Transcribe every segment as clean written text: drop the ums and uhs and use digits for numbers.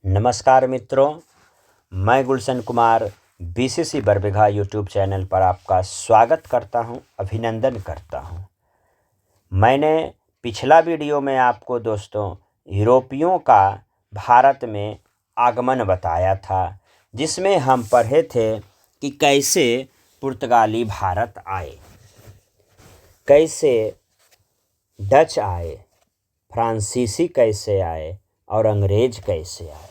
नमस्कार मित्रों, मैं Gulshan Kumar BCC Barbigha YouTube channel पर आपका स्वागत करता हूं, अभिनंदन करता हूं। मैंने पिछला वीडियो में आपको दोस्तों यूरोपियों का भारत में आगमन बताया था, जिसमें हम पढ़े थे कि कैसे पुर्तगाली भारत आए, कैसे डच आए, फ्रांसीसी कैसे आए और अंग्रेज कैसे आए।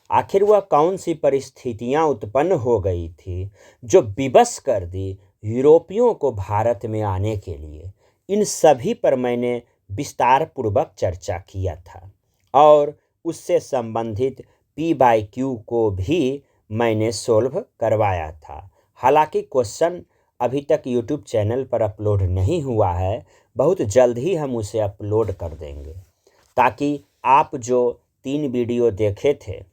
आखिर वह कौन सी परिस्थितियां उत्पन्न हो गई थी जो विवश कर दी यूरोपियों को भारत में आने के लिए। इन सभी पर मैंने विस्तार पूर्वक चर्चा किया था और उससे संबंधित P/Q को भी मैंने सोल्व करवाया था। हालांकि क्वेश्चन अभी तक यूट्यूब चैनल पर अपलोड नहीं हुआ है, बहुत जल्द ही हम उसे अपलोड कर देंगे, ताकि आप जो 3 वीडियो देखे थे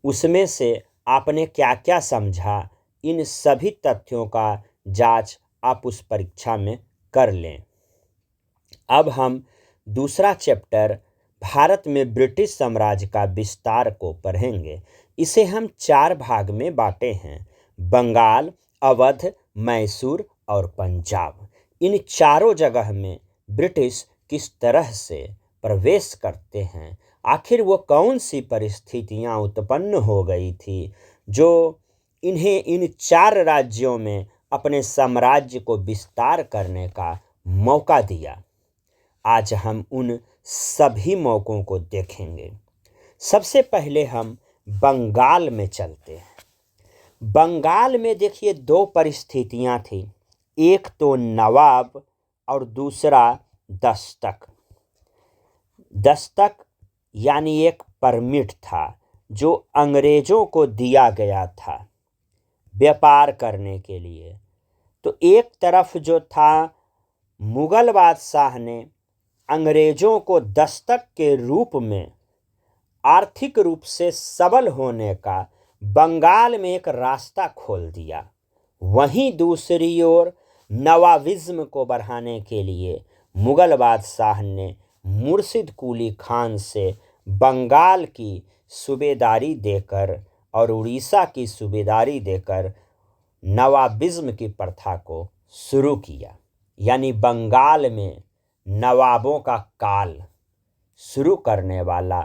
उसमें से आपने क्या क्या समझा, इन सभी तथ्यों का जांच आप उस परीक्षा में कर लें। अब हम दूसरा चैप्टर भारत में ब्रिटिश साम्राज्य का विस्तार को पढ़ेंगे। इसे हम 4 भाग में बांटे हैं: बंगाल, अवध, मैसूर और पंजाब। इन चारों जगह में ब्रिटिश किस तरह से प्रवेश करते हैं, आखिर वो कौन सी परिस्थितियां उत्पन्न हो गई थी जो इन्हें इन 4 राज्यों में अपने साम्राज्य को विस्तार करने का मौका दिया। आज हम उन सभी मौकों को देखेंगे। सबसे पहले हम बंगाल में चलते हैं। बंगाल में देखिए 2 परिस्थितियां थी, एक तो नवाब और दूसरा दस्तक। दस्तक यानी एक परमिट था जो अंग्रेजों को दिया गया था व्यापार करने के लिए। तो एक तरफ जो था, मुगल बादशाह ने अंग्रेजों को दस्तक के रूप में आर्थिक रूप से सबल होने का बंगाल में एक रास्ता खोल दिया। वहीं दूसरी ओर नवाबिज्म को बढ़ाने के लिए मुगल बादशाह ने मुर्शिद कुली खान से बंगाल की सूबेदारी देकर और उड़ीसा की सूबेदारी देकर नवाबिज्म की प्रथा को शुरू किया। यानी बंगाल में नवाबों का काल शुरू करने वाला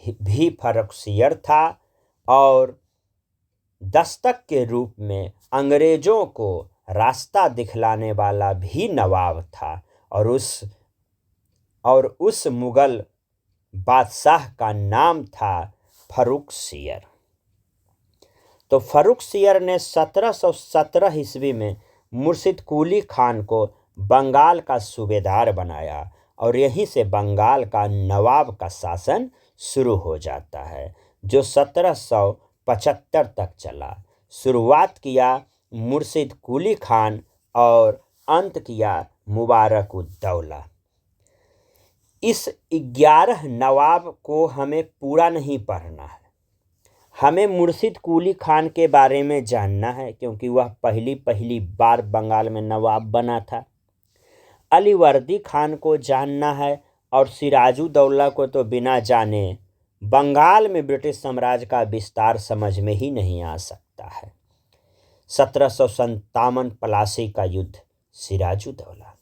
भी फर्रुखसियर था और दस्तक के रूप में अंग्रेजों को रास्ता दिखलाने वाला भी नवाब था और उस मुगल बादशाह का नाम था फर्रुखसियर। तो फर्रुखसियर ने 1717 ईस्वी में मुर्शिद कुली खान को बंगाल का सूबेदार बनाया और यहीं से बंगाल का नवाब का शासन शुरू हो जाता है, जो 1775 तक चला। शुरुआत किया मुर्शिद कुली खान और अंत किया मुबारक उद दौला। इस 11 नवाब को हमें पूरा नहीं पढ़ना है, हमें मुर्शिद कुली खान के बारे में जानना है, क्योंकि वह पहली बार बंगाल में नवाब बना था। अलीवर्दी खान को जानना है और सिराजुद्दौला को तो बिना जाने बंगाल में ब्रिटिश साम्राज्य का विस्तार समझ में ही नहीं आ सकता है। 1757 प्लासी का युद्ध, सिराजुद्दौला।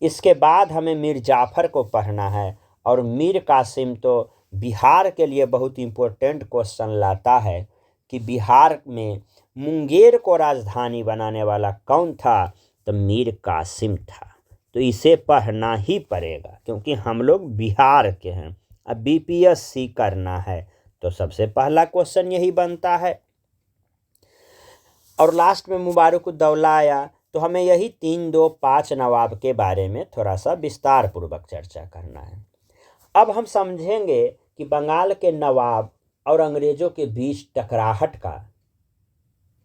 इसके बाद हमें मीर जाफर को पढ़ना है और मीर कासिम तो बिहार के लिए बहुत इम्पोर्टेंट क्वेश्चन लाता है कि बिहार में मुंगेर को राजधानी बनाने वाला कौन था, तो मीर कासिम था। तो इसे पढ़ना ही पड़ेगा, क्योंकि हम लोग बिहार के हैं। अब BPSC करना है तो सबसे पहला क्वेश्चन यही बनता है। और लास्ट में मुबारक उद दौला आया, तो हमें यही 3, 2, 5 नवाब के बारे में थोड़ा सा विस्तार पूर्वक चर्चा करना है। अब हम समझेंगे कि बंगाल के नवाब और अंग्रेजों के बीच टकराहट का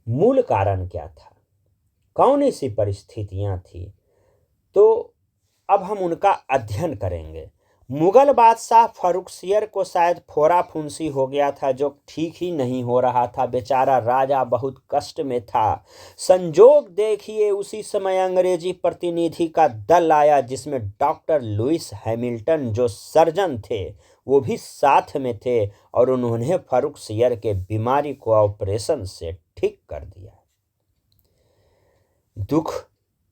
मूल कारण क्या था, कौन सी परिस्थितियां थी। तो अब हम उनका अध्ययन करेंगे। मुगल बादशाह फर्रुखसियर को शायद फोड़ा फुंसी हो गया था, जो ठीक ही नहीं हो रहा था। बेचारा राजा बहुत कष्ट में था। संजोग देखिए, उसी समय अंग्रेजी प्रतिनिधि का दल आया, जिसमें डॉक्टर लुइस हैमिल्टन जो सर्जन थे वो भी साथ में थे, और उन्होंने फर्रुखसियर के बीमारी को ऑपरेशन से ठीक कर दिया। दुख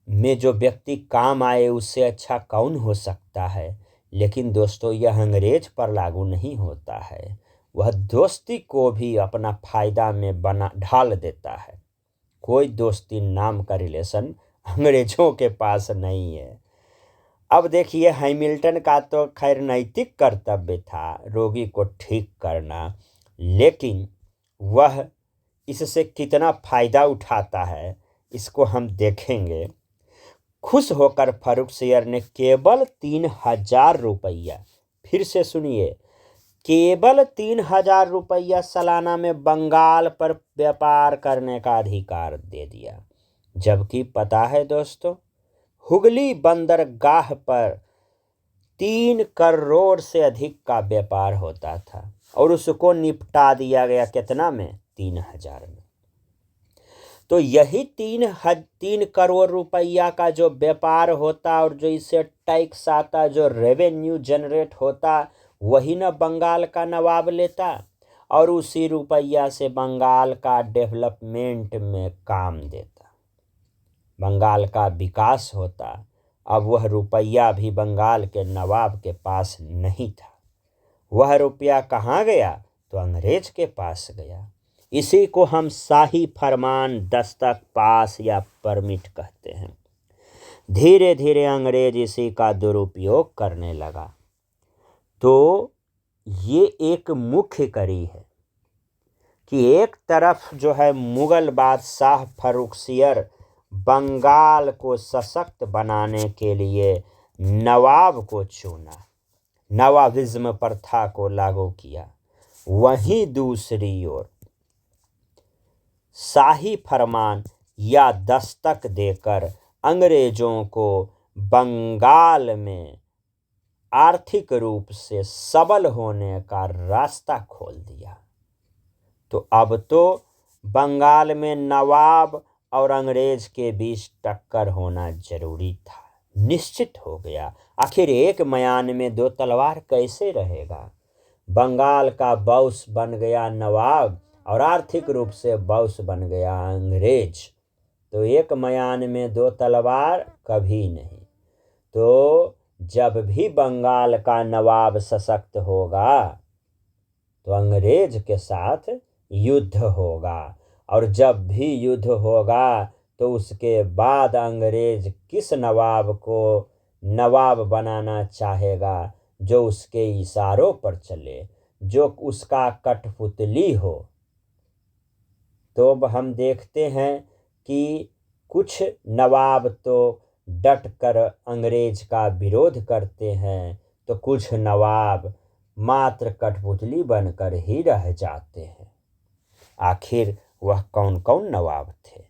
में जो व्यक्ति काम आए उससे अच्छा कौन हो सकता है। लेकिन दोस्तों, यह अंग्रेज पर लागू नहीं होता है। वह दोस्ती को भी अपना फायदा में बना ढाल देता है। कोई दोस्ती नाम का रिलेशन अंग्रेजों के पास नहीं है। अब देखिए, हैमिल्टन का तो खैर नैतिक कर्तव्य था रोगी को ठीक करना, लेकिन वह इससे कितना फायदा उठाता है इसको हम देखेंगे। खुश होकर फर्रुखसियर ने केवल 3,000 रुपया, फिर से सुनिए, केवल 3,000 रुपया सालाना में बंगाल पर व्यापार करने का अधिकार दे दिया। जबकि पता है दोस्तों, हुगली बंदरगाह पर 3 करोड़ से अधिक का व्यापार होता था, और उसको निपटा दिया गया कितना में? 3,000 में। तो यही 3 करोड़ रुपया का जो व्यापार होता और जो इससे टैक्स आता, जो रेवेन्यू जनरेट होता, वही न बंगाल का नवाब लेता, और उसी रुपया से बंगाल का डेवलपमेंट में काम देता, बंगाल का विकास होता। अब वह रुपया भी बंगाल के नवाब के पास नहीं था। वह रुपया कहाँ गया? तो अंग्रेज के पास गया। इसी को हम शाही फरमान, दस्तक, पास या परमिट कहते हैं। धीरे धीरे अंग्रेज इसी का दुरुपयोग करने लगा। तो ये एक मुख्य कड़ी है कि एक तरफ जो है मुगल बादशाह फर्रुखसियर बंगाल को सशक्त बनाने के लिए नवाब को चुना, नवाबिज्म प्रथा को लागू किया। वहीं दूसरी ओर शाही फरमान या दस्तक देकर अंग्रेजों को बंगाल में आर्थिक रूप से सबल होने का रास्ता खोल दिया। तो अब तो बंगाल में नवाब और अंग्रेज के बीच टक्कर होना जरूरी था, निश्चित हो गया। आखिर एक म्यान में 2 तलवार कैसे रहेगा? बंगाल का बॉस बन गया नवाब और आर्थिक रूप से बॉस बन गया अंग्रेज। तो एक म्यान में 2 तलवार कभी नहीं। तो जब भी बंगाल का नवाब सशक्त होगा तो अंग्रेज के साथ युद्ध होगा, और जब भी युद्ध होगा तो उसके बाद अंग्रेज किस नवाब को नवाब बनाना चाहेगा जो उसके इशारों पर चले, जो उसका कठपुतली हो। तो अब हम देखते हैं कि कुछ नवाब तो डट कर अंग्रेज का विरोध करते हैं, तो कुछ नवाब मात्र कठपुतली बनकर ही रह जाते हैं। आखिर वह कौन कौन नवाब थे?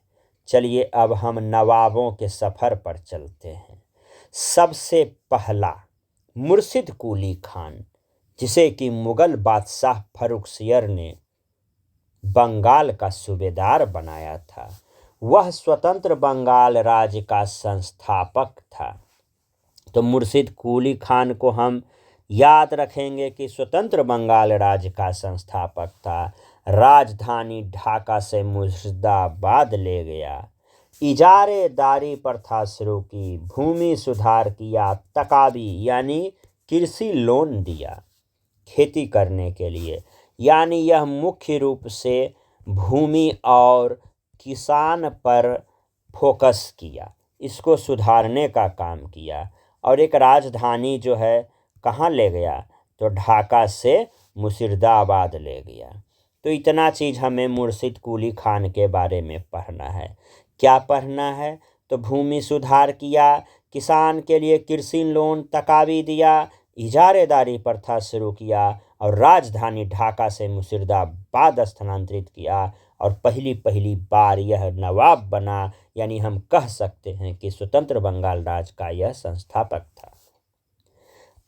चलिए अब हम नवाबों के सफ़र पर चलते हैं। सबसे पहला मुर्शिद कुली खान, जिसे कि मुगल बादशाह फर्रुखसियर ने बंगाल का सूबेदार बनाया था। वह स्वतंत्र बंगाल राज्य का संस्थापक था। तो मुर्शिद कुली खान को हम याद रखेंगे कि स्वतंत्र बंगाल राज्य का संस्थापक था। राजधानी ढाका से मुर्शिदाबाद ले गया, इजारेदारी प्रथा शुरू की, भूमि सुधार किया, तकाबी यानी कृषि लोन दिया खेती करने के लिए। यानी यह मुख्य रूप से भूमि और किसान पर फोकस किया, इसको सुधारने का काम किया। और एक राजधानी जो है कहाँ ले गया? तो ढाका से मुर्शिदाबाद ले गया। तो इतना चीज़ हमें मुर्शिद कुली खान के बारे में पढ़ना है। क्या पढ़ना है? तो भूमि सुधार किया, किसान के लिए कृषि लोन, तकाबी दिया, इजारेदारी प्रथा शुरू किया, और राजधानी ढाका से मुर्शिदाबाद स्थानांतरित किया, और पहली बार यह नवाब बना। यानी हम कह सकते हैं कि स्वतंत्र बंगाल राज्य का यह संस्थापक था।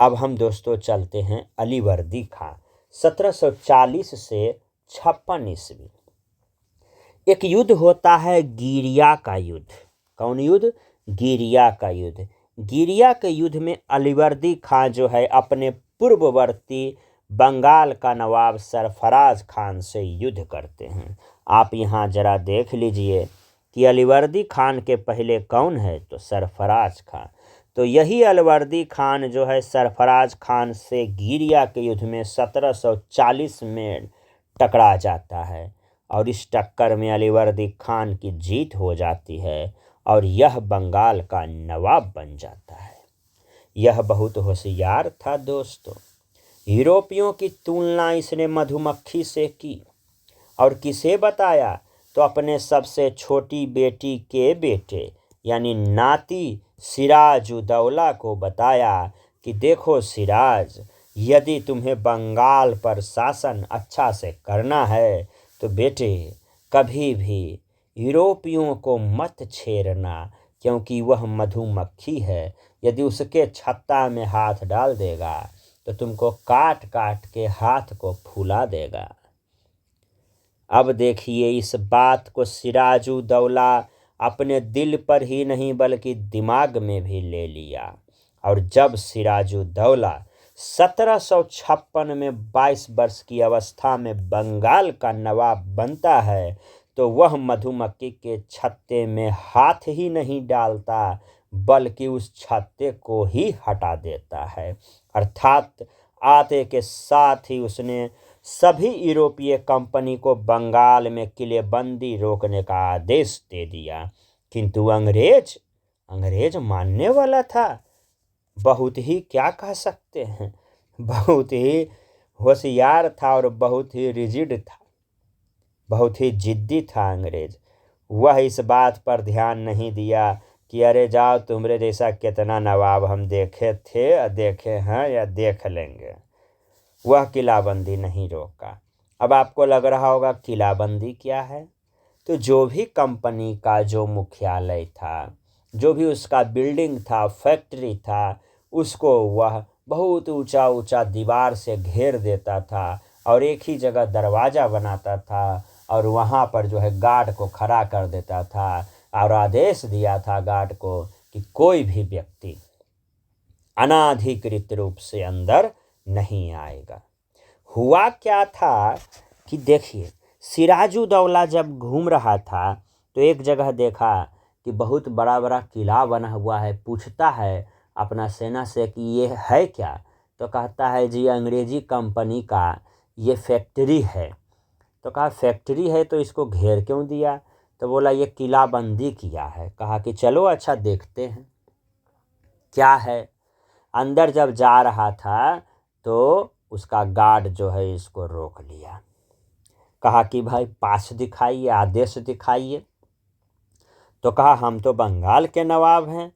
अब हम दोस्तों चलते हैं अलीवर्दी खां 1740 से 56 ईस्वी। एक युद्ध होता है गिरिया का युद्ध। कौन युद्ध? गिरिया का युद्ध। गिरिया के युद्ध में अलीवर्दी खां जो है अपने पूर्ववर्ती बंगाल का नवाब सरफराज खान से युद्ध करते हैं। आप यहाँ जरा देख लीजिए कि अलीवर्दी खान के पहले कौन है, तो सरफराज खान। तो यही अलीवर्दी खान जो है सरफराज खान से गिरिया के युद्ध में 1740 में टकरा जाता है और इस टक्कर में अलीवर्दी खान की जीत हो जाती है और यह बंगाल का नवाब बन जाता है। यह बहुत होशियार था दोस्तों। यूरोपियों की तुलना इसने मधुमक्खी से की और किसे बताया, तो अपने सबसे छोटी बेटी के बेटे यानी नाती सिराजुद्दौला को बताया कि देखो सिराज, यदि तुम्हें बंगाल पर शासन अच्छा से करना है तो बेटे कभी भी यूरोपियों को मत छेड़ना, क्योंकि वह मधुमक्खी है। यदि उसके छत्ता में हाथ डाल देगा तो तुमको काट काट के हाथ को फुला देगा। अब देखिए, इस बात को सिराजुद्दौला अपने दिल पर ही नहीं बल्कि दिमाग में भी ले लिया और जब सिराजुद्दौला 1756 में 22 वर्ष की अवस्था में बंगाल का नवाब बनता है तो वह मधुमक्खी के छत्ते में हाथ ही नहीं डालता बल्कि उस छत्ते को ही हटा देता है। अर्थात आते के साथ ही उसने सभी यूरोपीय कंपनी को बंगाल में किलेबंदी रोकने का आदेश दे दिया। किंतु अंग्रेज मानने वाला था। बहुत ही क्या कह सकते हैं, बहुत ही होशियार था और बहुत ही रिजिड था, बहुत ही जिद्दी था अंग्रेज। वह इस बात पर ध्यान नहीं दिया कि अरे जाओ, तुम्हारे जैसा कितना नवाब हम देखे थे, देखे हैं या देख लेंगे। वह किलाबंदी नहीं रोका। अब आपको लग रहा होगा किलाबंदी क्या है, तो जो भी कंपनी का जो मुख्यालय था, जो भी उसका बिल्डिंग था, फैक्ट्री था, उसको वह बहुत ऊंचा ऊंचा दीवार से घेर देता था और एक ही जगह दरवाज़ा बनाता था और वहाँ पर जो है गार्ड को खड़ा कर देता था और आदेश दिया था गार्ड को कि कोई भी व्यक्ति अनाधिकृत रूप से अंदर नहीं आएगा। हुआ क्या था कि देखिए, सिराजुद्दौला जब घूम रहा था तो एक जगह देखा कि बहुत बड़ा बड़ा किला बना हुआ है। पूछता है अपना सेना से कि ये है क्या, तो कहता है जी अंग्रेजी कंपनी का ये फैक्ट्री है। तो कहा फैक्ट्री है तो इसको घेर क्यों दिया, तो बोला ये किलाबंदी किया है। कहा कि चलो अच्छा देखते हैं क्या है। अंदर जब जा रहा था तो उसका गार्ड जो है इसको रोक लिया। कहा कि भाई पास दिखाइए, आदेश दिखाइए। तो कहा हम तो बंगाल के नवाब हैं।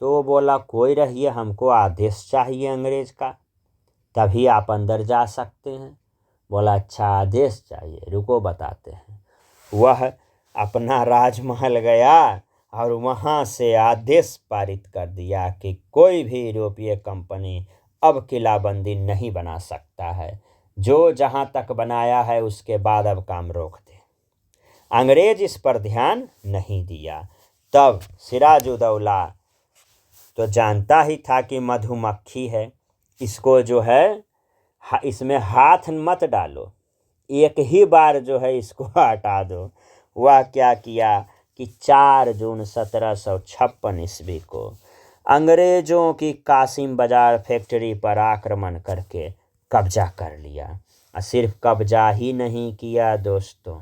तो वो बोला कोई रहिए, हमको आदेश चाहिए अंग्रेज का, तभी आप अंदर जा सकते हैं। बोला अच्छा आदेश चाहिए, रुको बताते हैं। वह अपना राजमहल गया और वहाँ से आदेश पारित कर दिया कि कोई भी यूरोपीय कंपनी अब किलाबंदी नहीं बना सकता है। जो जहाँ तक बनाया है उसके बाद अब काम रोक दे। अंग्रेज इस पर ध्यान नहीं दिया। तब सिराजुद्दौला तो जानता ही था कि मधुमक्खी है, इसको जो है इसमें हाथ मत डालो, एक ही बार जो है इसको हटा दो। वह क्या किया कि 4 जून 1756 ईस्वी को अंग्रेजों की कासिम बाजार फैक्ट्री पर आक्रमण करके कब्जा कर लिया। और सिर्फ कब्जा ही नहीं किया दोस्तों,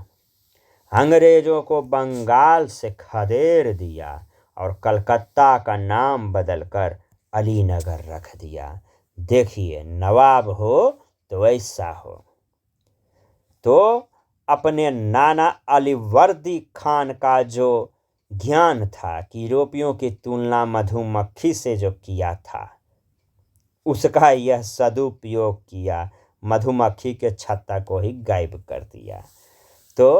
अंग्रेजों को बंगाल से खदेड़ दिया और कलकत्ता का नाम बदलकर अलीनगर रख दिया। देखिए, नवाब हो तो ऐसा हो। तो अपने नाना अलीवर्दी खान का जो ज्ञान था कि यूरोपियों की तुलना मधुमक्खी से जो किया था, उसका यह सदुपयोग किया, मधुमक्खी के छत्ता को ही गायब कर दिया। तो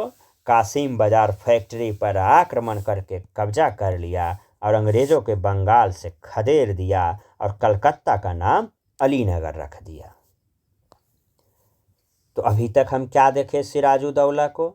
कासिम बाजार फैक्ट्री पर आक्रमण करके कब्जा कर लिया और अंग्रेज़ों के बंगाल से खदेड़ दिया और कलकत्ता का नाम अलीनगर रख दिया। तो अभी तक हम क्या देखे सिराजुद्दौला को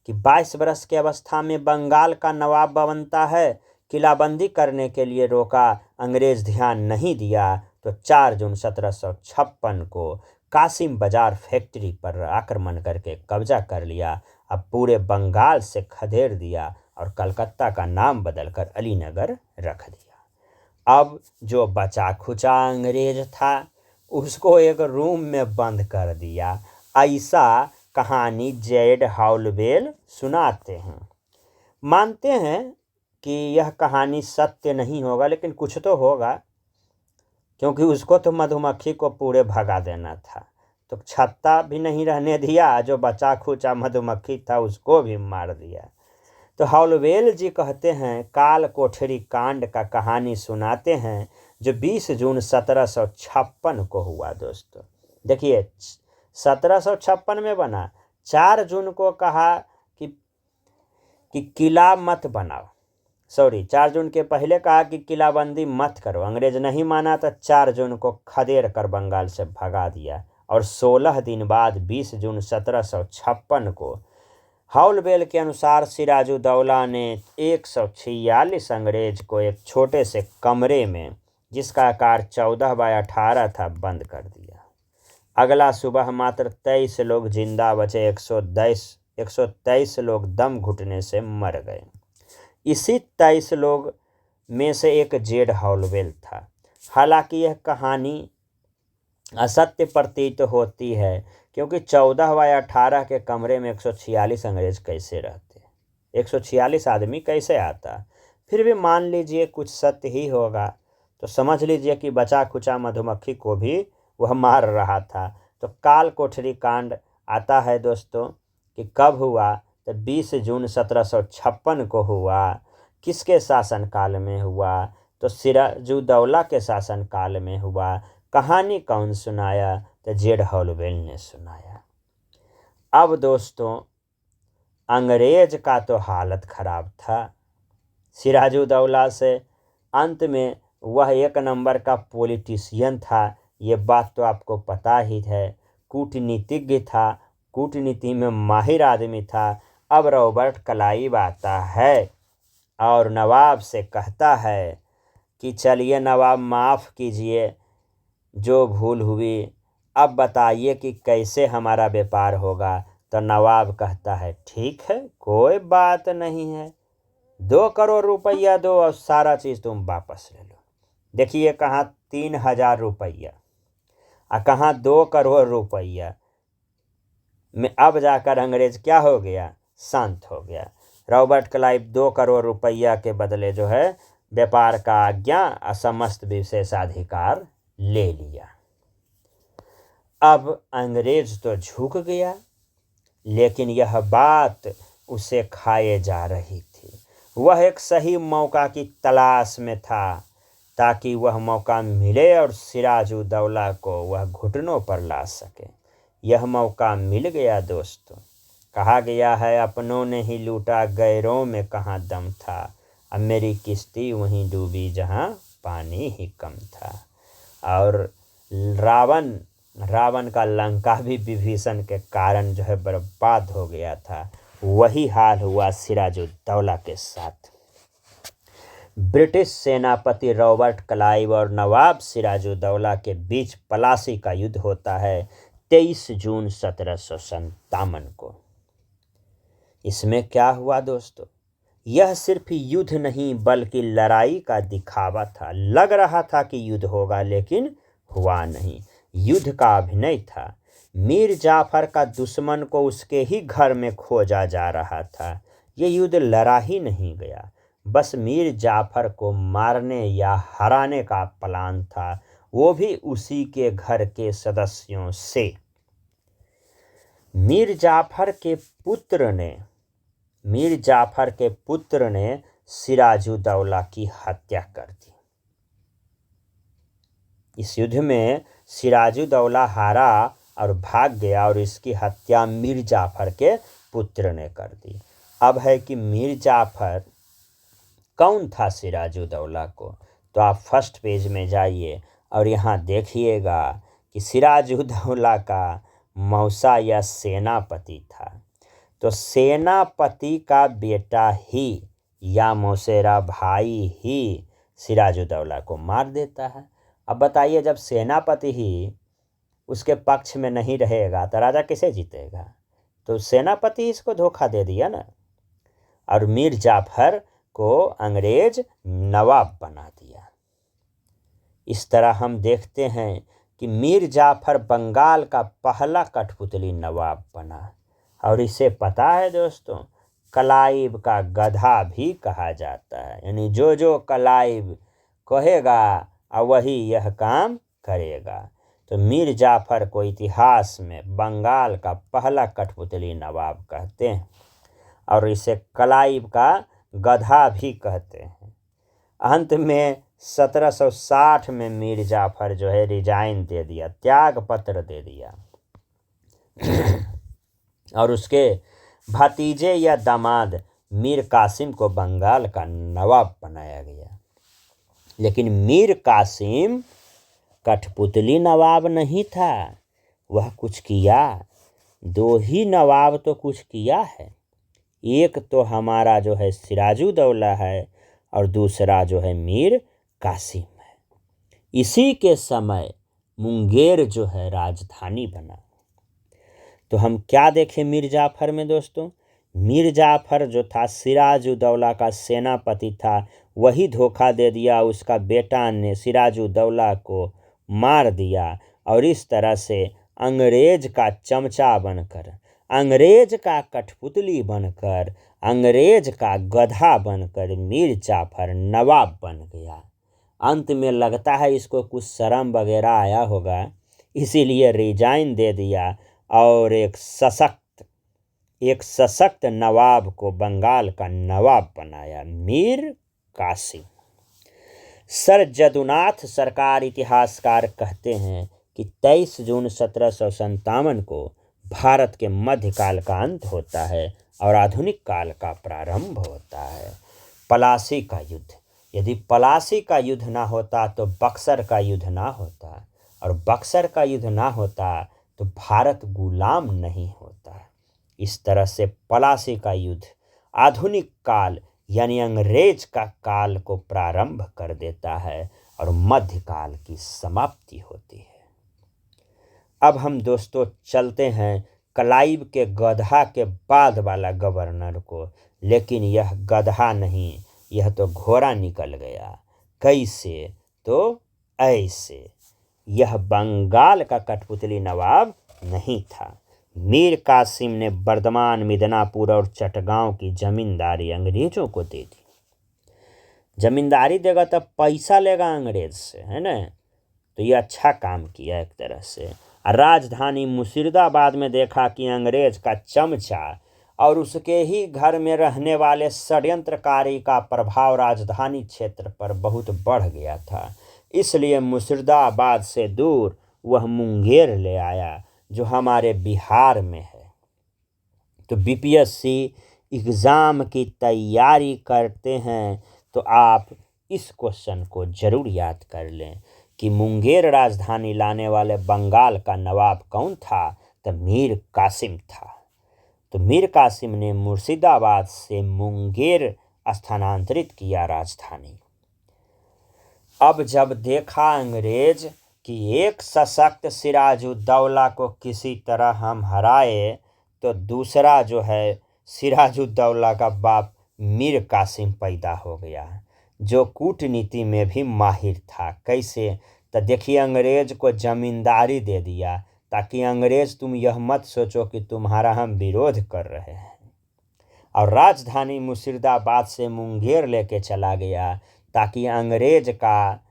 कि 22 वर्ष की अवस्था में बंगाल का नवाब बनता है, किलाबंदी करने के लिए रोका, अंग्रेज ध्यान नहीं दिया तो 4 जून 1756 को कासिम बाजार फैक्ट्री पर आक्रमण करके कब्जा कर लिया। अब पूरे बंगाल से खदेड़ दिया और कलकत्ता का नाम बदलकर अलीनगर रख दिया। अब जो बचा खुचा अंग्रेज था उसको एक रूम में बंद कर दिया। ऐसा कहानी जेड हाउलवेल सुनाते हैं। मानते हैं कि यह कहानी सत्य नहीं होगा, लेकिन कुछ तो होगा, क्योंकि उसको तो मधुमक्खी को पूरे भगा देना था, तो छत्ता भी नहीं रहने दिया, जो बचा खुचा मधुमक्खी था उसको भी मार दिया। तो हाउलवेल जी कहते हैं काल कोठरी कांड का कहानी सुनाते हैं जो 20 जून 1756 को हुआ। दोस्तों देखिए 1756 में बना, 4 जून को कहा कि किला मत बनाओ, 4 जून के पहले कहा कि किलाबंदी मत करो, अंग्रेज नहीं माना तो 4 जून को खदेड़ कर बंगाल से भगा दिया। और 16 दिन बाद 20 जून 1756 को हाउलवेल के अनुसार सिराजुद्दौला ने 146 अंग्रेज को एक छोटे से कमरे में, जिसका आकार 14x18 था, बंद कर दिया। अगला सुबह मात्र 23 लोग जिंदा बचे, 123 लोग दम घुटने से मर गए। इसी 23 लोग में से एक जेड हाउलवेल था। हालांकि यह कहानी असत्य प्रतीत होती है, क्योंकि 14x18 के कमरे में 146 अंग्रेज कैसे रहते, 146 आदमी कैसे आता। फिर भी मान लीजिए कुछ सत्य ही होगा, तो समझ लीजिए कि बचा खुचा मधुमक्खी को भी वह मार रहा था। तो काल कोठरी कांड आता है दोस्तों कि कब हुआ, तो 20 जून 1756 को हुआ। किसके शासनकाल में हुआ, तो सिराजुद्दौला के शासनकाल में हुआ। कहानी कौन सुनाया, तो जेड हाउलवेल ने सुनाया। अब दोस्तों अंग्रेज का तो हालत खराब था सिराजुद्दौला से। अंत में वह एक नंबर का पॉलिटिशियन था, ये बात तो आपको पता ही है। कूटनीतिज्ञ था, कूटनीति में माहिर आदमी था। अब रॉबर्ट क्लाइव आता है और नवाब से कहता है कि चलिए नवाब माफ़ कीजिए जो भूल हुई, अब बताइए कि कैसे हमारा व्यापार होगा। तो नवाब कहता है ठीक है, कोई बात नहीं है, 2 करोड़ रुपया दो और सारा चीज़ तुम वापस ले लो। देखिए कहाँ 3000 रुपया और कहाँ 2 करोड़ रुपया में अब जाकर अंग्रेज क्या हो गया, शांत हो गया। रॉबर्ट क्लाइव 2 करोड़ रुपया के बदले जो है व्यापार का आज्ञा और समस्त विशेषाधिकार ले लिया। अब अंग्रेज तो झुक गया, लेकिन यह बात उसे खाए जा रही थी। वह एक सही मौका की तलाश में था ताकि वह मौका मिले और सिराजुद्दौला को वह घुटनों पर ला सके। यह मौका मिल गया दोस्तों। कहा गया है अपनों ने ही लूटा, गैरों में कहाँ दम था, अब मेरी किश्ती वहीं डूबी जहाँ पानी ही कम था। और रावण का लंका भी विभीषण के कारण जो है बर्बाद हो गया था। वही हाल हुआ सिराजुद्दौला के साथ। ब्रिटिश सेनापति रॉबर्ट क्लाइव और नवाब सिराजुद्दौला के बीच पलासी का युद्ध होता है 23 जून 1757 को। इसमें क्या हुआ दोस्तों, यह सिर्फ युद्ध नहीं बल्कि लड़ाई का दिखावा था। लग रहा था कि युद्ध होगा, लेकिन हुआ नहीं। युद्ध का अभिनय था। मीर जाफर का दुश्मन को उसके ही घर में खोजा जा रहा था। ये युद्ध लड़ा ही नहीं गया, बस मीर जाफर को मारने या हराने का प्लान था, वो भी उसी के घर के सदस्यों से। मीर जाफर के पुत्र ने सिराजुद्दौला की हत्या कर दी। इस युद्ध में सिराजुद्दौला हारा और भाग गया और इसकी हत्या मीर जाफर के पुत्र ने कर दी। अब है कि मीर जाफर कौन था सिराजुद्दौला को, तो आप फर्स्ट पेज में जाइए और यहाँ देखिएगा कि सिराजुद्दौला का मौसा या सेनापति था। तो सेनापति का बेटा ही या मौसेरा भाई ही सिराजुद्दौला को मार देता है। अब बताइए, जब सेनापति ही उसके पक्ष में नहीं रहेगा तो राजा कैसे जीतेगा? तो सेनापति इसको धोखा दे दिया ना, और मीर जाफर को अंग्रेज नवाब बना दिया। इस तरह हम देखते हैं कि मीर जाफर बंगाल का पहला कठपुतली नवाब बना। और इसे पता है दोस्तों, क्लाइव का गधा भी कहा जाता है। यानी जो क्लाइव कहेगा वही यह काम करेगा। तो मीर जाफर को इतिहास में बंगाल का पहला कठपुतली नवाब कहते हैं, और इसे क्लाइव का गधा भी कहते हैं। अंत में 1760 में मीर जाफर जो है रिजाइन दे दिया, त्याग पत्र दे दिया, और उसके भतीजे या दामाद मीर कासिम को बंगाल का नवाब बनाया गया। लेकिन मीर कासिम कठपुतली नवाब नहीं था, वह कुछ किया। दो ही नवाब तो कुछ किया है, एक तो हमारा जो है सिराजुद्दौला है और दूसरा जो है मीर कासिम है। इसी के समय मुंगेर जो है राजधानी बना। तो हम क्या देखें मीर जाफर में दोस्तों? मीर जाफर जो था सिराजुद्दौला का सेनापति था, वही धोखा दे दिया, उसका बेटा ने सिराजुद्दौला को मार दिया, और इस तरह से अंग्रेज का चमचा बनकर, अंग्रेज का कठपुतली बनकर, अंग्रेज का गधा बनकर मीर जाफर नवाब बन गया। अंत में लगता है इसको कुछ शर्म वगैरह आया होगा, इसीलिए रिजाइन दे दिया और एक सशक्त नवाब को बंगाल का नवाब बनाया, मीर कासिम। सर जदुनाथ सरकार इतिहासकार कहते हैं कि 23 जून 1757 को भारत के मध्यकाल का अंत होता है और आधुनिक काल का प्रारंभ होता है। पलासी का युद्ध, यदि पलासी का युद्ध ना होता तो बक्सर का युद्ध ना होता, और बक्सर का युद्ध ना होता तो भारत गुलाम नहीं होता। इस तरह से पलासी का युद्ध आधुनिक काल यानी अंग्रेज का काल को प्रारंभ कर देता है और मध्यकाल की समाप्ति होती है। अब हम दोस्तों चलते हैं क्लाइव के गधा के बाद वाला गवर्नर को, लेकिन यह गधा नहीं, यह तो घोड़ा निकल गया। कैसे? तो ऐसे। यह बंगाल का कठपुतली नवाब नहीं था। मीर कासिम ने बर्धमान, मिदनापुर और चटगांव की जमींदारी अंग्रेजों को दे दी। जमींदारी देगा तो पैसा लेगा अंग्रेज से, है ना? तो ये अच्छा काम किया एक तरह से। राजधानी मुर्शिदाबाद में देखा कि अंग्रेज का चमचा और उसके ही घर में रहने वाले षड्यंत्रकारी का प्रभाव राजधानी क्षेत्र पर बहुत बढ़ गया था। इसलिए मुर्शिदाबाद से दूर वह मुंगेर ले आया, जो हमारे बिहार में है। तो बीपीएससी एग्ज़ाम की तैयारी करते हैं तो आप इस क्वेश्चन को ज़रूर याद कर लें कि मुंगेर राजधानी लाने वाले बंगाल का नवाब कौन था? तो मीर कासिम था। तो मीर कासिम ने मुर्शिदाबाद से मुंगेर स्थानांतरित किया राजधानी। अब जब देखा अंग्रेज कि एक सशक्त सिराजुद्दौला को किसी तरह हम हराए, तो दूसरा जो है सिराजुद्दौला का बाप मीर कासिम पैदा हो गया, जो कूटनीति में भी माहिर था। कैसे? तो देखिए, अंग्रेज को जमींदारी दे दिया ताकि अंग्रेज तुम यह मत सोचो कि तुम्हारा हम विरोध कर रहे हैं, और राजधानी मुर्शिदाबाद से मुंगेर लेके चला गया ताकि अंग्रेज का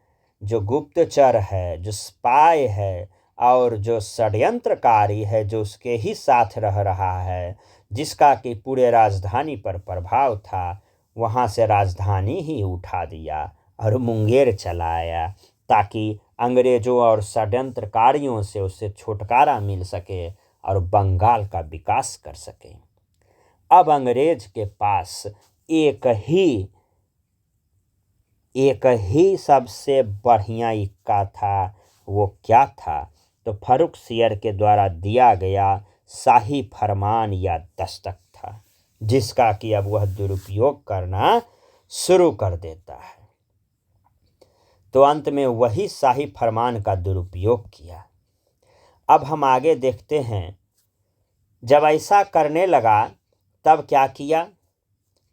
जो गुप्तचर है, जो स्पाई है और जो षड्यंत्रकारी है, जो उसके ही साथ रह रहा है, जिसका कि पूरे राजधानी पर प्रभाव था, वहाँ से राजधानी ही उठा दिया और मुंगेर चलाया ताकि अंग्रेजों और षड्यंत्रकारियों से उससे छुटकारा मिल सके और बंगाल का विकास कर सके। अब अंग्रेज के पास एक ही एक ही सबसे बढ़िया इक्का था, वो क्या था? तो फर्रुखसियर के द्वारा दिया गया शाही फरमान या दस्तक था, जिसका कि अब वह दुरुपयोग करना शुरू कर देता है। तो अंत में वही शाही फरमान का दुरुपयोग किया। अब हम आगे देखते हैं, जब ऐसा करने लगा तब क्या किया?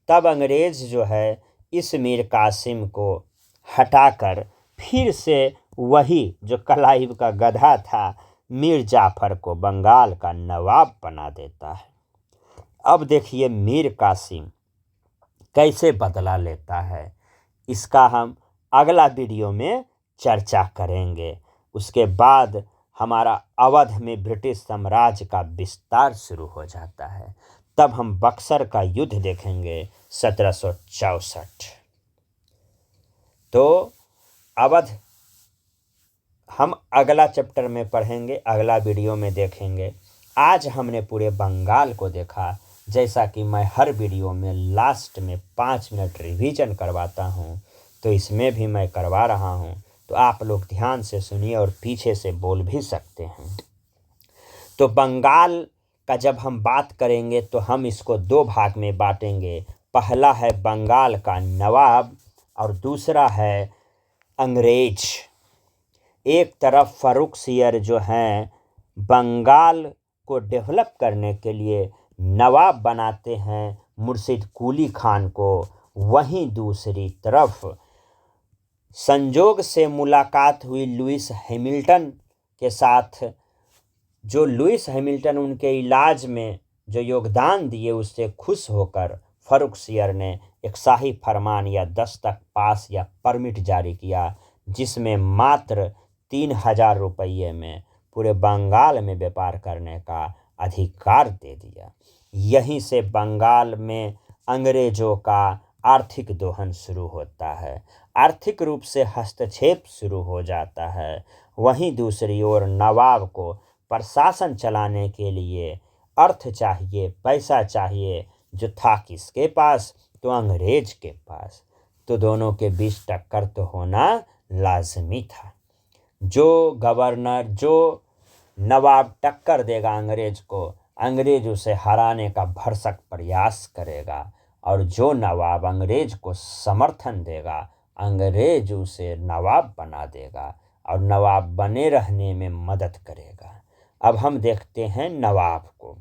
तब अंग्रेज जो है इस मीर कासिम को हटाकर फिर से वही जो कलाइव का गधा था मीर जाफर को बंगाल का नवाब बना देता है। अब देखिए मीर कासिम कैसे बदला लेता है, इसका हम अगला वीडियो में चर्चा करेंगे। उसके बाद हमारा अवध में ब्रिटिश साम्राज्य का विस्तार शुरू हो जाता है। तब हम बक्सर का युद्ध देखेंगे 1764। तो अवध हम अगला चैप्टर में पढ़ेंगे, अगला वीडियो में देखेंगे। आज हमने पूरे बंगाल को देखा। जैसा कि मैं हर वीडियो में लास्ट में 5 मिनट रिवीजन करवाता हूँ, तो इसमें भी मैं करवा रहा हूँ। तो आप लोग ध्यान से सुनिए और पीछे से बोल भी सकते हैं। तो बंगाल का जब हम बात करेंगे तो हम इसको 2 भाग में बांटेंगे। पहला है बंगाल का नवाब और दूसरा है अंग्रेज। एक तरफ फर्रुखसियर जो हैं बंगाल को डेवलप करने के लिए नवाब बनाते हैं मुर्शिद कुली खान को, वहीं दूसरी तरफ संजोग से मुलाकात हुई लुइस हैमिल्टन के साथ। जो लुइस हैमिल्टन उनके इलाज में जो योगदान दिए, उससे खुश होकर फर्रुखसियर ने एक शाही फरमान या दस्तक पास या परमिट जारी किया, जिसमें मात्र 3000 रुपये में पूरे बंगाल में व्यापार करने का अधिकार दे दिया। यहीं से बंगाल में अंग्रेजों का आर्थिक दोहन शुरू होता है, आर्थिक रूप से हस्तक्षेप शुरू हो जाता है। वहीं दूसरी ओर नवाब को प्रशासन चलाने के लिए अर्थ चाहिए, पैसा चाहिए, जो था किसके पास? तो अंग्रेज के पास। तो दोनों के बीच टक्कर तो होना लाजमी था। जो गवर्नर, जो नवाब टक्कर देगा अंग्रेज को, अंग्रेज उसे हराने का भरसक प्रयास करेगा, और जो नवाब अंग्रेज को समर्थन देगा, अंग्रेज उसे नवाब बना देगा और नवाब बने रहने में मदद करेगा। अब हम देखते हैं नवाब को।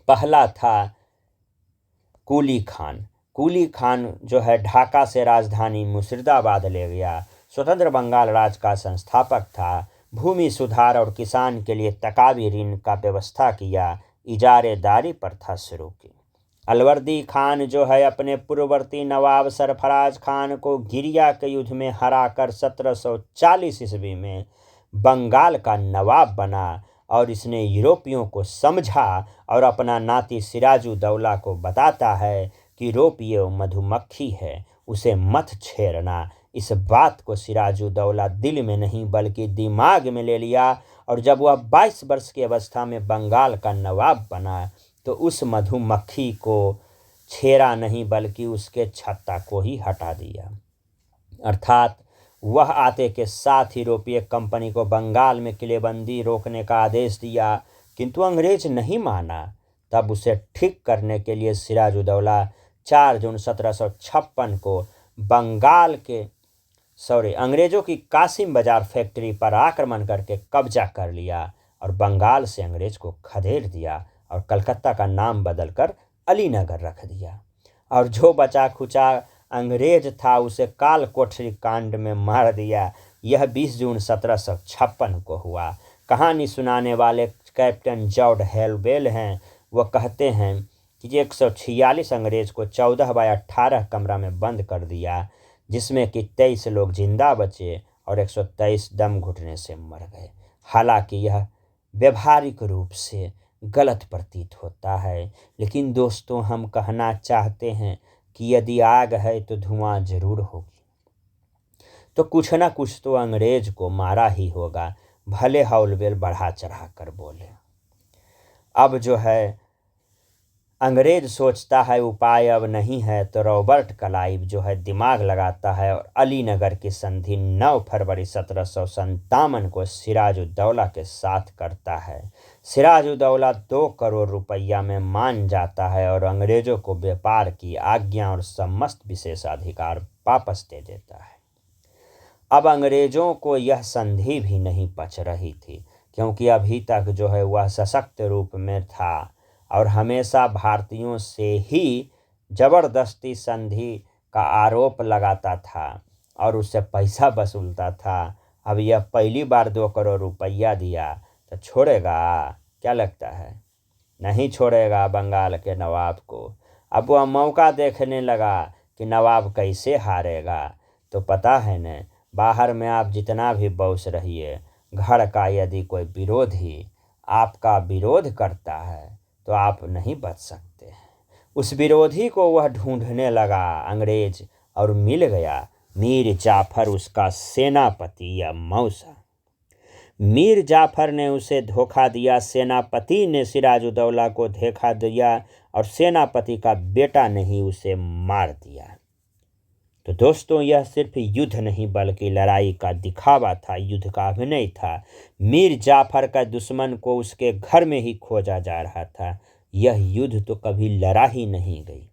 पहला था कुली खान। कुली खान जो है ढाका से राजधानी मुर्शिदाबाद ले गया। स्वतंत्र बंगाल राज्य का संस्थापक था। भूमि सुधार और किसान के लिए तकावी ऋण का व्यवस्था किया। इजारेदारी प्रथा शुरू की। अलवर्दी खान जो है अपने पूर्ववर्ती नवाब सरफराज खान को गिरिया के युद्ध में हराकर 1740 ईस्वी में बंगाल का नवाब बना, और इसने यूरोपियों को समझा और अपना नाती सिराजुद्दौला को बताता है कि यूरोपीय मधुमक्खी है, उसे मत छेड़ना। इस बात को सिराजुद्दौला दिल में नहीं बल्कि दिमाग में ले लिया, और जब वह 22 वर्ष की अवस्था में बंगाल का नवाब बना तो उस मधुमक्खी को छेड़ा नहीं बल्कि उसके छत्ता को ही हटा दिया। अर्थात वह आते के साथ यूरोपीय कंपनी को बंगाल में किलेबंदी रोकने का आदेश दिया, किंतु अंग्रेज नहीं माना। तब उसे ठीक करने के लिए सिराजुद्दौला 4 जून 1756 को अंग्रेजों की कासिम बाजार फैक्ट्री पर आक्रमण करके कब्जा कर लिया और बंगाल से अंग्रेज को खदेड़ दिया और कलकत्ता का नाम बदलकर अलीनगर रख दिया। और जो बचा खुचा अंग्रेज था उसे काल कोठरी कांड में मार दिया। यह 20 जून 1756 को हुआ। कहानी सुनाने वाले कैप्टन जॉर्ज हेलबेल हैं। वह कहते हैं कि 146 अंग्रेज को 14x18 कमरा में बंद कर दिया, जिसमें कि 23 लोग जिंदा बचे और 123 दम घुटने से मर गए। हालांकि यह व्यवहारिक रूप से गलत प्रतीत होता है, लेकिन दोस्तों हम कहना चाहते हैं कि यदि आग है तो धुआं जरूर होगी। तो कुछ ना कुछ तो अंग्रेज को मारा ही होगा, भले हौलवेल बढ़ा चढ़ा कर बोले। अब जो है अंग्रेज सोचता है उपाय अब नहीं है, तो रॉबर्ट क्लाइव जो है दिमाग लगाता है और अलीनगर की संधि 9 फरवरी 1757 को सिराजुद्दौला के साथ करता है। सिराजुद्दौला 2 करोड़ रुपया में मान जाता है और अंग्रेजों को व्यापार की आज्ञा और समस्त विशेषाधिकार वापस दे देता है। अब अंग्रेजों को यह संधि भी नहीं पच रही थी, क्योंकि अभी तक जो है वह सशक्त रूप में था और हमेशा भारतीयों से ही जबरदस्ती संधि का आरोप लगाता था और उससे पैसा वसूलता था। अब यह पहली बार 2 करोड़ रुपया दिया तो छोड़ेगा? क्या लगता है? नहीं छोड़ेगा बंगाल के नवाब को। अब वह मौका देखने लगा कि नवाब कैसे हारेगा। तो पता है न, बाहर में आप जितना भी बौस रहिए, घर का यदि कोई विरोधी आपका विरोध करता है तो आप नहीं बच सकते हैं। उस विरोधी को वह ढूंढने लगा अंग्रेज, और मिल गया मीर जाफर, उसका सेनापति या मौसा। मीर जाफर ने उसे धोखा दिया, सेनापति ने सिराजुद्दौला को धोखा दिया और सेनापति का बेटा ने ही उसे मार दिया। तो दोस्तों, यह सिर्फ युद्ध नहीं बल्कि लड़ाई का दिखावा था, युद्ध का अभिनय था। मीर जाफर का दुश्मन को उसके घर में ही खोजा जा रहा था। यह युद्ध तो कभी लड़ा ही नहीं गई,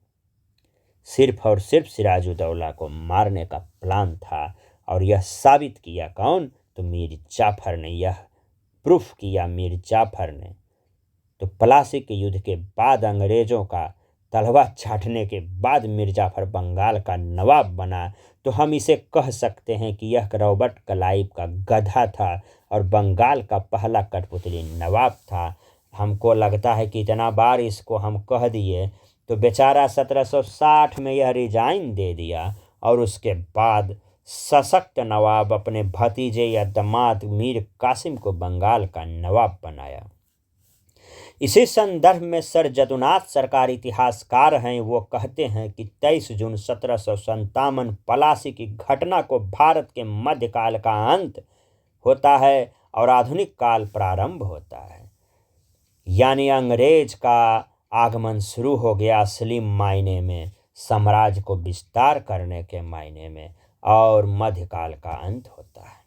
सिर्फ और सिर्फ सिराजुद्दौला को मारने का प्लान था। और यह साबित किया कौन? तो मीर जाफर ने, यह प्रूफ किया मीर जाफर ने। तो प्लासी के युद्ध के बाद, अंग्रेजों का तलवा चाटने के बाद मीर जाफर बंगाल का नवाब बना। तो हम इसे कह सकते हैं कि यह रॉबर्ट क्लाइव का गधा था और बंगाल का पहला कठपुतली नवाब था। हमको लगता है कि इतना बार इसको हम कह दिए तो बेचारा 1760 में यह रिजाइन दे दिया और उसके बाद सशक्त नवाब अपने भतीजे या दामाद मीर कासिम को बंगाल का नवाब बनाया। इसी संदर्भ में सर जदुनाथ सरकार इतिहासकार हैं, वो कहते हैं कि 23 जून 1757 प्लासी की घटना को भारत के मध्यकाल का अंत होता है और आधुनिक काल प्रारंभ होता है। यानी अंग्रेज का आगमन शुरू हो गया असली मायने में, साम्राज्य को विस्तार करने के मायने में, और मध्यकाल का अंत होता है।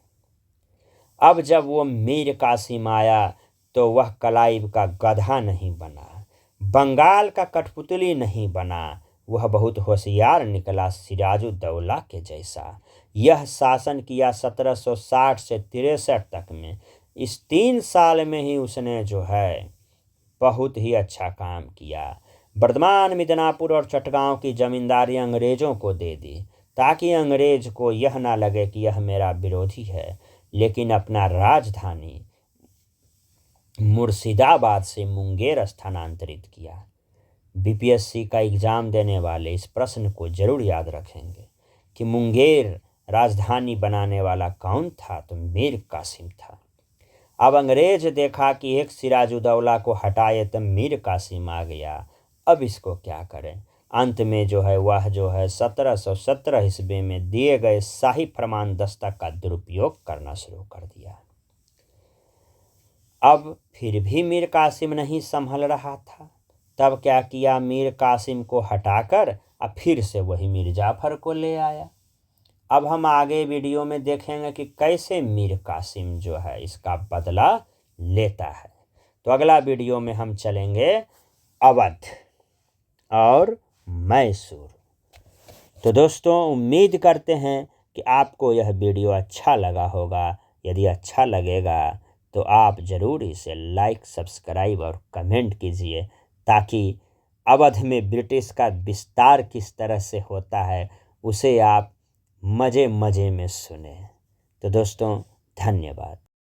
अब जब वो मीर कासिम आया तो वह क्लाइव का गधा नहीं बना, बंगाल का कठपुतली नहीं बना, वह बहुत होशियार निकला, सिराजुद्दौला के जैसा। यह शासन किया 1760 से 63 तक में। इस 3 साल में ही उसने जो है बहुत ही अच्छा काम किया। वर्धमान, मिदनापुर और चटगांव की जमींदारी अंग्रेजों को दे दी, ताकि अंग्रेज को यह ना लगे कि यह मेरा विरोधी है। लेकिन अपना राजधानी मुर्शिदाबाद से मुंगेर स्थानांतरित किया। बीपीएससी का एग्ज़ाम देने वाले इस प्रश्न को जरूर याद रखेंगे कि मुंगेर राजधानी बनाने वाला कौन था? तो मीर कासिम था। अब अंग्रेज देखा कि एक सिराजुद्दौला को हटाए तो मीर कासिम आ गया, अब इसको क्या करें? अंत में जो है वह जो है 1717 ईस्वी में दिए गए शाही फरमान दस्तक का दुरुपयोग करना शुरू कर दिया। अब फिर भी मीर कासिम नहीं संभल रहा था। तब क्या किया? मीर कासिम को हटाकर अब फिर से वही मीर जाफर को ले आया। अब हम आगे वीडियो में देखेंगे कि कैसे मीर कासिम जो है इसका बदला लेता है। तो अगला वीडियो में हम चलेंगे अवध और मैसूर। तो दोस्तों, उम्मीद करते हैं कि आपको यह वीडियो अच्छा लगा होगा। यदि अच्छा लगेगा तो आप ज़रूर इसे लाइक, सब्सक्राइब और कमेंट कीजिए, ताकि अवध में ब्रिटिश का विस्तार किस तरह से होता है उसे आप मज़े मज़े में सुने। तो दोस्तों, धन्यवाद।